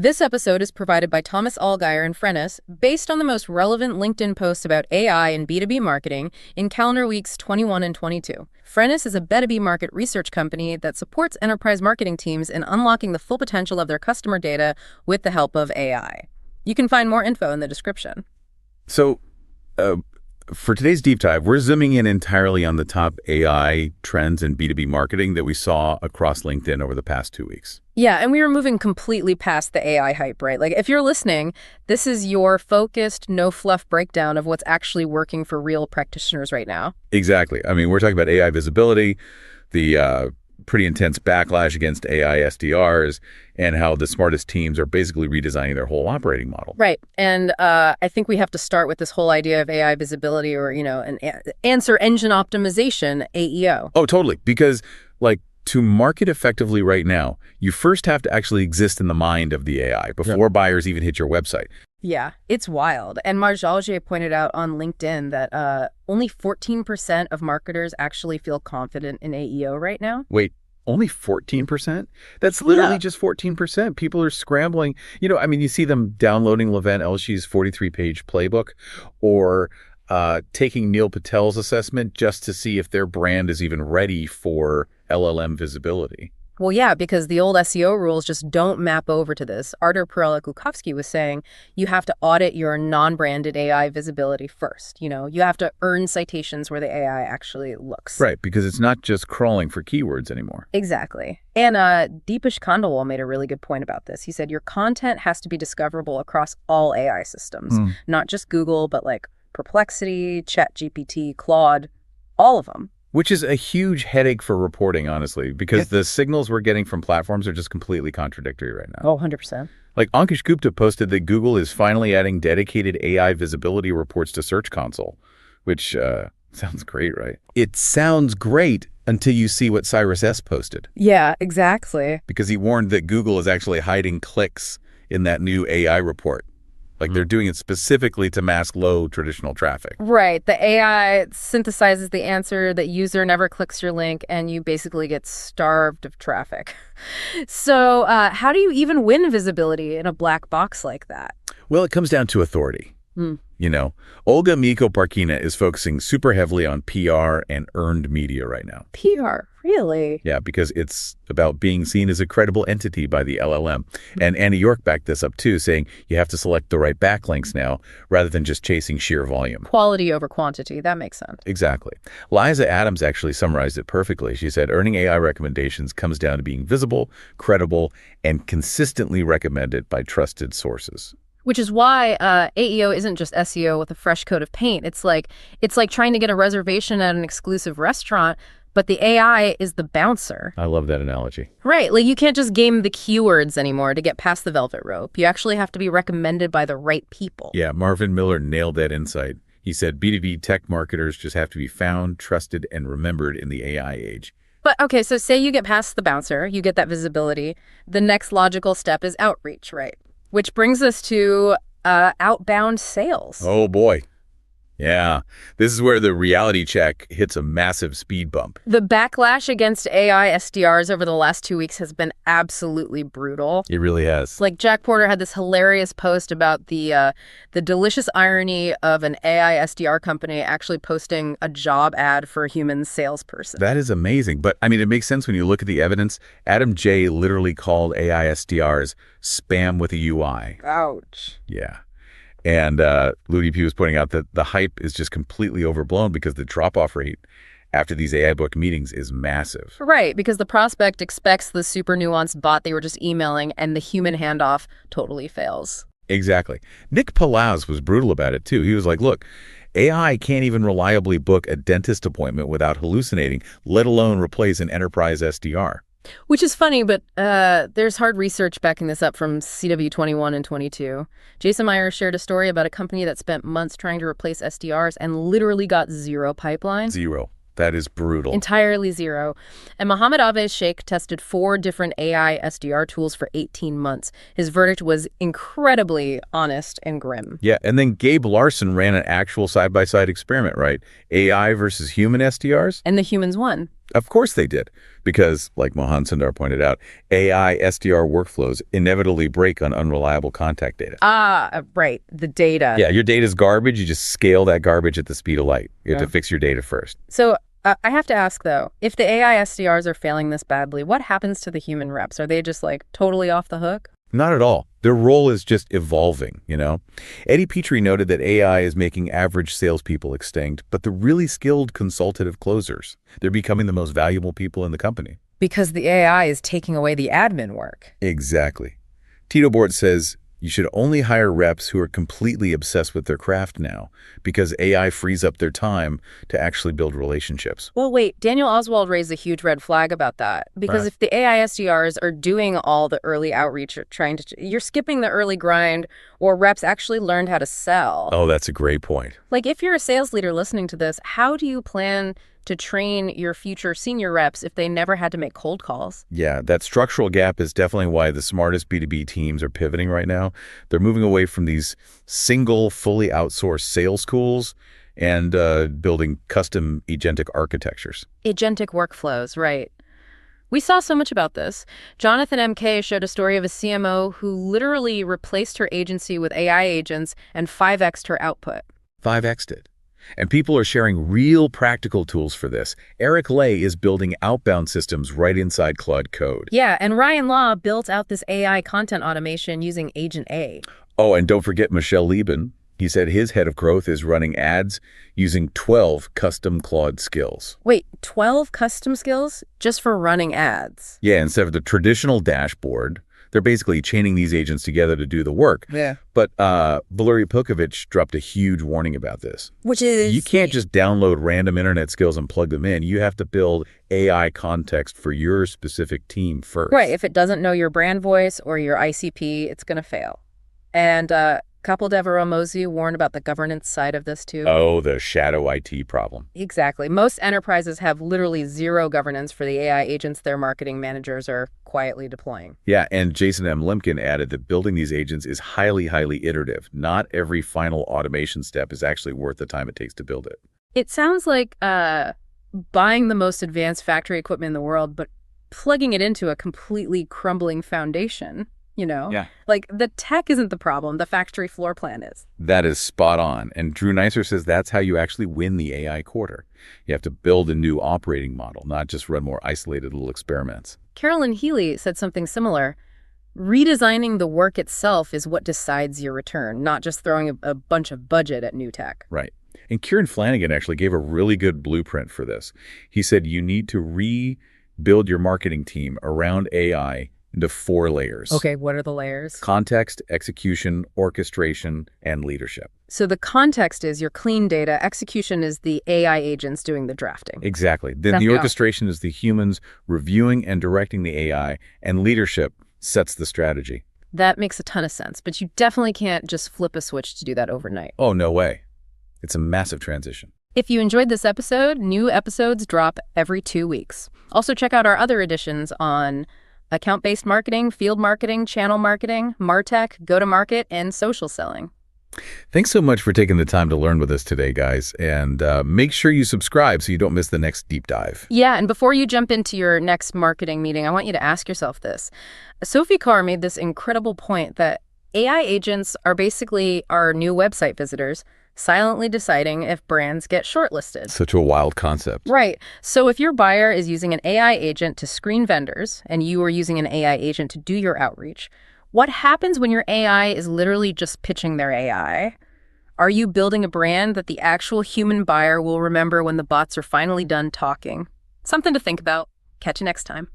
This episode is provided by Thomas Allgaier and Frennis, based on the most relevant LinkedIn posts about AI and B2B marketing in calendar weeks 21 and 22. Frennis is a B2B market research company that supports enterprise marketing teams in unlocking the full potential of their customer data with the help of AI. You can find more info in the description. So, for today's deep dive, we're zooming in entirely on the top AI trends in B2B marketing that we saw across LinkedIn over the past 2 weeks. Yeah, and we were moving completely past the AI hype, right? Like, if you're listening, this is your focused, no-fluff breakdown of what's actually working for real practitioners right now. Exactly. I mean, we're talking about AI visibility, the pretty intense backlash against AI SDRs, and how the smartest teams are basically redesigning their whole operating model. Right. And I think we have to start with this whole idea of AI visibility or, an answer engine optimization, AEO. Oh, totally. Because, to market effectively right now, you first have to actually exist in the mind of the AI before buyers even hit your website. Yeah, it's wild. And Marjalje pointed out on LinkedIn that only 14% of marketers actually feel confident in AEO right now. Wait, only 14%? That's literally just 14%. People are scrambling. You see them downloading Levent Elshi's 43-page playbook or taking Neil Patel's assessment just to see if their brand is even ready for LLM visibility. Well, yeah, because the old SEO rules just don't map over to this. Artur Perella-Kukovsky was saying you have to audit your non-branded AI visibility first. You have to earn citations where the AI actually looks. Right, because it's not just crawling for keywords anymore. Exactly. And Deepish Khandelwal made a really good point about this. He said your content has to be discoverable across all AI systems, not just Google, but like Perplexity, ChatGPT, Claude, all of them. Which is a huge headache for reporting, honestly, because the signals we're getting from platforms are just completely contradictory right now. Oh, 100%. Like Ankush Gupta posted that Google is finally adding dedicated AI visibility reports to Search Console, which sounds great, right? It sounds great until you see what Cyrus S. posted. Yeah, exactly. Because he warned that Google is actually hiding clicks in that new AI report. Like they're doing it specifically to mask low traditional traffic. Right. The AI synthesizes the answer, the user never clicks your link, and you basically get starved of traffic. So how do you even win visibility in a black box like that? Well, it comes down to authority. Olga Miko-Parkina is focusing super heavily on PR and earned media right now. PR, really? Yeah, because it's about being seen as a credible entity by the LLM. And Annie York backed this up too, saying you have to select the right backlinks now rather than just chasing sheer volume. Quality over quantity, that makes sense. Exactly. Liza Adams actually summarized it perfectly. She said, earning AI recommendations comes down to being visible, credible, and consistently recommended by trusted sources. Which is why AEO isn't just SEO with a fresh coat of paint. It's like trying to get a reservation at an exclusive restaurant, but the AI is the bouncer. I love that analogy. Right. Like you can't just game the keywords anymore to get past the velvet rope. You actually have to be recommended by the right people. Yeah, Marvin Miller nailed that insight. He said B2B tech marketers just have to be found, trusted, and remembered in the AI age. But okay, so say you get past the bouncer, you get that visibility. The next logical step is outreach, right? Which brings us to outbound sales. Oh, boy. Yeah, this is where the reality check hits a massive speed bump. The backlash against AI SDRs over the last 2 weeks has been absolutely brutal. It really has. Like Jack Porter had this hilarious post about the delicious irony of an AI SDR company actually posting a job ad for a human salesperson. That is amazing. But, it makes sense when you look at the evidence. Adam J. literally called AI SDRs spam with a UI. Ouch. Yeah. And Ludi P was pointing out that the hype is just completely overblown because the drop-off rate after these AI book meetings is massive. Right, because the prospect expects the super nuanced bot they were just emailing, and the human handoff totally fails. Exactly. Nick Palaz was brutal about it, too. He was like, look, AI can't even reliably book a dentist appointment without hallucinating, let alone replace an enterprise SDR. Which is funny, but there's hard research backing this up from CW21 and 22. Jason Meyer shared a story about a company that spent months trying to replace SDRs and literally got zero pipeline. Zero. That is brutal. Entirely zero. And Mohammed Avez Sheikh tested 4 different AI SDR tools for 18 months. His verdict was incredibly honest and grim. Yeah, and then Gabe Larson ran an actual side-by-side experiment, right? AI versus human SDRs. And the humans won. Of course they did, because, like Mohan Sundar pointed out, AI SDR workflows inevitably break on unreliable contact data. Ah, right. The data. Yeah, your data's garbage. You just scale that garbage at the speed of light. You have to fix your data first. So I have to ask, though, if the AI SDRs are failing this badly, what happens to the human reps? Are they just like totally off the hook? Not at all. Their role is just evolving, you know? Eddie Petrie noted that AI is making average salespeople extinct, but the really skilled consultative closers, they're becoming the most valuable people in the company. Because the AI is taking away the admin work. Exactly. Tito Board says you should only hire reps who are completely obsessed with their craft now, because AI frees up their time to actually build relationships. Well, wait, Daniel Oswald raised a huge red flag about that. Because if the AI SDRs are doing all the early outreach or you're skipping the early grind, or reps actually learned how to sell. Oh, that's a great point. Like, if you're a sales leader listening to this, how do you plan to train your future senior reps if they never had to make cold calls? Yeah, that structural gap is definitely why the smartest B2B teams are pivoting right now. They're moving away from these single, fully outsourced sales schools and building custom agentic architectures. Agentic workflows, right. We saw so much about this. Jonathan M.K. showed a story of a CMO who literally replaced her agency with AI agents and 5x'd her output. 5x'd it. And people are sharing real practical tools for this. Eric Lay is building outbound systems right inside Claude Code. Yeah, and Ryan Law built out this AI content automation using Agent A. Oh, and don't forget Michelle Lieben. He said his head of growth is running ads using 12 custom Claude skills. Wait, 12 custom skills just for running ads? Yeah, instead of the traditional dashboard, they're basically chaining these agents together to do the work. Yeah. But Valery Pukovich dropped a huge warning about this. Which is? You can't just download random internet skills and plug them in. You have to build AI context for your specific team first. Right. If it doesn't know your brand voice or your ICP, it's going to fail. And Kapil Devaromozy warned about the governance side of this, too. Oh, the shadow IT problem. Exactly. Most enterprises have literally zero governance for the AI agents their marketing managers are quietly deploying. Yeah, and Jason M. Limkin added that building these agents is highly, highly iterative. Not every final automation step is actually worth the time it takes to build it. It sounds like buying the most advanced factory equipment in the world, but plugging it into a completely crumbling foundation. You know? Yeah. Like, the tech isn't the problem. The factory floor plan is. That is spot on. And Drew Neisser says that's how you actually win the AI quarter. You have to build a new operating model, not just run more isolated little experiments. Carolyn Healy said something similar. Redesigning the work itself is what decides your return, not just throwing a bunch of budget at new tech. Right. And Kieran Flanagan actually gave a really good blueprint for this. He said you need to rebuild your marketing team around AI into 4 layers. Okay, what are the layers? Context, execution, orchestration, and leadership. So the context is your clean data. Execution is the AI agents doing the drafting. Exactly. Then the orchestration is the humans reviewing and directing the AI, and leadership sets the strategy. That makes a ton of sense, but you definitely can't just flip a switch to do that overnight. Oh, no way. It's a massive transition. If you enjoyed this episode, new episodes drop every 2 weeks. Also check out our other editions on account-based marketing, field marketing, channel marketing, MarTech, go-to-market, and social selling. Thanks so much for taking the time to learn with us today, guys. And make sure you subscribe so you don't miss the next deep dive. Yeah, and before you jump into your next marketing meeting, I want you to ask yourself this. Sophie Carr made this incredible point that AI agents are basically our new website visitors, silently deciding if brands get shortlisted. Such a wild concept. Right. So if your buyer is using an AI agent to screen vendors and you are using an AI agent to do your outreach, what happens when your AI is literally just pitching their AI? Are you building a brand that the actual human buyer will remember when the bots are finally done talking? Something to think about. Catch you next time.